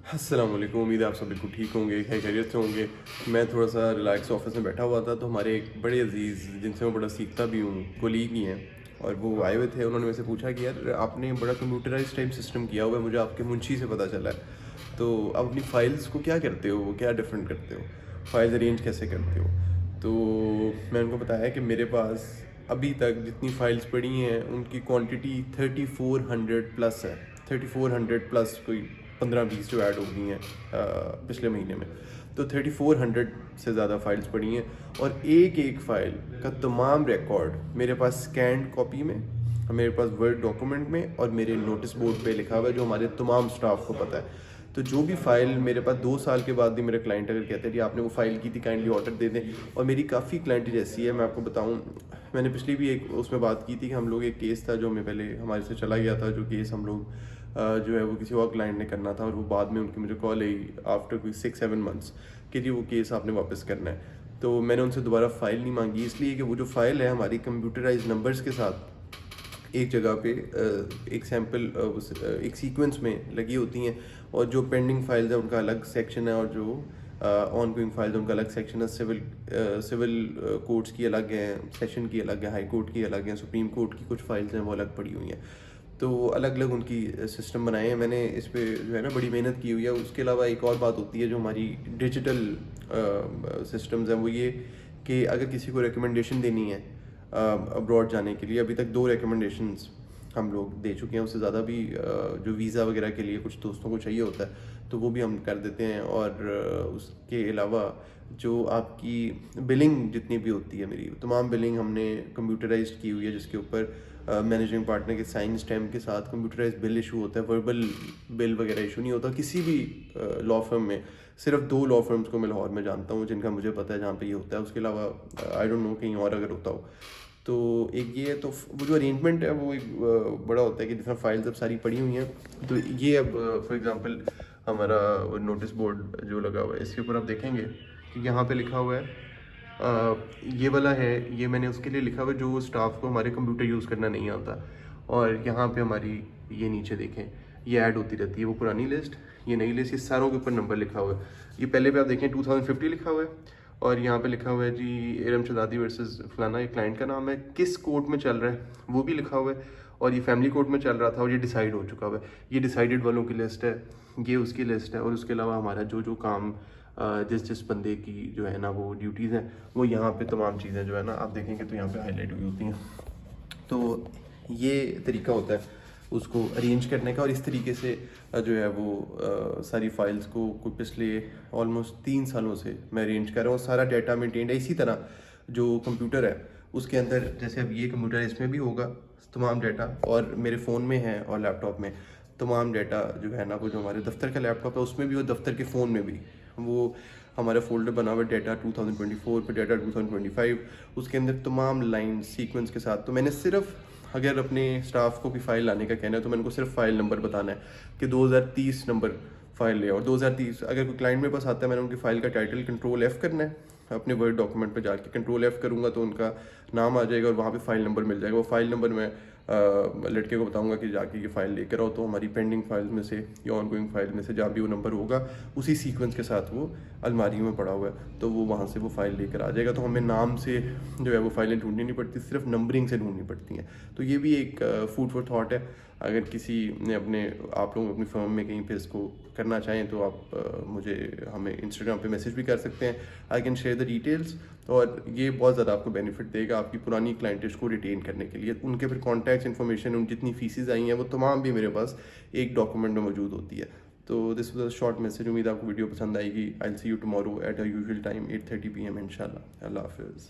अस्सलाम वालेकुम। उम्मीद है आप सब बिल्कुल ठीक होंगे, खैरियत से होंगे। मैं थोड़ा सा रिलैक्स ऑफिस में बैठा हुआ था, तो हमारे एक बड़े अजीज़ जिनसे मैं बड़ा सीखता भी हूँ, कोलीग ही हैं, और वो आए हुए थे। उन्होंने मुझसे पूछा कि यार आपने बड़ा कंप्यूटराइज टाइप सिस्टम किया हुआ है, मुझे आपके मुंशी से पता चला है, तो आप अपनी फ़ाइल्स को क्या करते हो, क्या डिफरेंट करते हो, फाइल्स अरेंज कैसे करते हो। तो मैं उनको बताया कि मेरे पास अभी तक जितनी फ़ाइल्स पड़ी हैं उनकी क्वांटिटी 3400 प्लस है। 3400 प्लस कोई 15-20 जो ऐड हो गई हैं पिछले महीने में। तो 3400 से ज़्यादा फ़ाइल्स पड़ी हैं, और एक एक फ़ाइल का तमाम रिकॉर्ड मेरे पास स्कैंड कॉपी में, मेरे पास वर्ड डॉक्यूमेंट में, और मेरे नोटिस बोर्ड पे लिखा हुआ है, जो हमारे तमाम स्टाफ को पता है। तो जो भी फ़ाइल मेरे पास 2 साल के बाद भी मेरे क्लाइंट अगर कहते हैं कि आपने वो फ़ाइल की थी, काइंडली ऑर्डर दे दें। और मेरी काफ़ी क्लाइंट जैसी है, मैं आपको बताऊं, मैंने पिछली भी एक उसमें बात की थी कि हम लोग एक केस था जो हमें पहले हमारे से चला गया था, जो केस हम लोग जो है वो किसी और क्लाइंट ने करना था, और वो बाद में उनकी मुझे कॉल आई आफ्टर कोई 6-7 मंथ्स कि जी वो केस आपने वापस करना है। तो मैंने उनसे दोबारा फ़ाइल नहीं मांगी, इसलिए कि वो जो फ़ाइल है हमारी कंप्यूटराइज नंबर्स के साथ एक जगह पे एक सैम्पल एक सीक्वेंस में लगी होती हैं, और जो पेंडिंग फाइल्स है उनका अलग सेक्शन है, और जो ऑन गोइंग फाइल्स उनका अलग सेक्शन है। सिविल कोर्ट्स की अलग है, सेशन की अलग है, हाई कोर्ट की अलग है, सुप्रीम कोर्ट की कुछ फाइल्स हैं वो अलग पड़ी हुई हैं। तो अलग अलग उनकी सिस्टम बनाए हैं मैंने, इस पे जो है ना बड़ी मेहनत की हुई है। उसके अलावा एक और बात होती है जो हमारी डिजिटल सिस्टम्स हैं, वो ये कि अगर किसी को रिकमेंडेशन देनी है अब्रॉड जाने के लिए, अभी तक 2 रिकमेंडेशंस हम लोग दे चुके हैं। उससे ज़्यादा भी जो वीज़ा वगैरह के लिए कुछ दोस्तों को चाहिए होता है तो वो भी हम कर देते हैं। और उसके अलावा जो आपकी बिलिंग जितनी भी होती है, मेरी तमाम बिलिंग हमने कंप्यूटराइज्ड की हुई है, जिसके ऊपर मैनेजिंग पार्टनर के साइन स्टैम्प के साथ कंप्यूटराइज बिल इशू होता है। वर्बल बिल वगैरह इशू नहीं होता किसी भी लॉ फर्म में। सिर्फ 2 लॉ फर्म्स को मैं लाहौर में जानता हूँ जिनका मुझे पता है जहाँ पे ये होता है। उसके अलावा आई डोंट नो कहीं और अगर होता हो। तो एक ये है, तो वो जो अरेंजमेंट है वो एक बड़ा होता है कि जितना फाइल्स अब सारी पड़ी हुई हैं। तो ये अब फॉर एग्जांपल हमारा नोटिस बोर्ड जो लगा हुआ है, इसके ऊपर आप देखेंगे कि यहाँ पे लिखा हुआ है ये वाला है, ये मैंने उसके लिए लिखा हुआ है जो स्टाफ को हमारे कंप्यूटर यूज़ करना नहीं आता। और यहाँ पे हमारी ये नीचे देखें, ये ऐड होती रहती है, वो पुरानी लिस्ट, ये नई लिस्ट, ये सारों के ऊपर नंबर लिखा हुआ है। ये पहले पे आप देखें 2050 लिखा हुआ है, और यहाँ पे लिखा हुआ है जी इरम शहजादी वर्सेस फलाना, ये क्लाइंट का नाम है, किस कोर्ट में चल रहा है वो भी लिखा हुआ है, और ये फैमिली कोर्ट में चल रहा था और ये डिसाइड हो चुका हुआ है। ये डिसाइडेड वालों की लिस्ट है, ये उसकी लिस्ट है। और उसके अलावा हमारा जो जो काम जिस जिस बंदे की जो है ना वो ड्यूटीज़ हैं, वो यहाँ पे तमाम चीज़ें जो है ना आप देखेंगे तो यहाँ पे हाईलाइट हुई होती हैं। तो ये तरीका होता है उसको अरेंज करने का। और इस तरीके से जो है वो सारी फाइल्स को पिछले ऑलमोस्ट 3 सालों से मैं अरेंज कर रहा हूँ। सारा डाटा मेंटेन्ड है। इसी तरह जो कंप्यूटर है उसके अंदर, जैसे अब ये कंप्यूटर इसमें भी होगा तमाम डाटा, और मेरे फ़ोन में है और लैपटॉप में तमाम डाटा जो है ना, वो जो हमारे दफ्तर का लैपटॉप है उसमें भी और दफ्तर के फ़ोन में भी, वो हमारा फोल्डर बना हुआ डाटा 2024 पे, डाटा 2025, उसके अंदर तमाम लाइन सीक्वेंस के साथ। तो मैंने सिर्फ, अगर अपने स्टाफ को भी फाइल लाने का कहना है तो मैंने को सिर्फ फाइल नंबर बताना है कि 2030 नंबर फाइल ले। और 2030 अगर कोई क्लाइंट मेरे पास आता है, मैंने उनकी फाइल का टाइटल कंट्रोल F करना है, अपने वर्ड डॉक्यूमेंट पे जाके कंट्रोल F करूँगा तो उनका नाम आ जाएगा और वहाँ पे फाइल नंबर मिल जाएगा। वो फाइल नंबर मैं लड़के को बताऊंगा कि जाके ये फ़ाइल लेकर आओ, तो हमारी पेंडिंग फाइल्स में से या ऑन गोइंग फाइल में से जहाँ भी वो नंबर होगा उसी सीक्वेंस के साथ वो अलमारी में पड़ा हुआ है, तो वो वहाँ से वो फ़ाइल लेकर आ जाएगा। तो हमें नाम से जो है वो फाइलें ढूंढनी नहीं पड़ती, सिर्फ नंबरिंग से ढूंढनी पड़ती हैं। तो ये भी एक फूड फॉर थॉट है। अगर किसी ने आप लोग अपनी फर्म में कहीं पे इसको करना चाहें तो आप मुझे हमें इंस्टाग्राम पे मैसेज भी कर सकते हैं। I can share the details. और ये बहुत ज़्यादा आपको बेनिफिट देगा आपकी पुरानी क्लाइंटेज को रिटेन करने के लिए। उनके फिर कॉन्टैक्ट्स इन्फॉर्मेशन, उन जितनी फीसेज आई हैं वो तमाम भी मेरे पास एक डॉक्यूमेंट में मौजूद होती है। तो this was a short message. उम्मीद आपको वीडियो पसंद आएगी। I will see you tomorrow at a usual time 8:30 PM इंशाल्लाह। अल्लाह हाफिज़।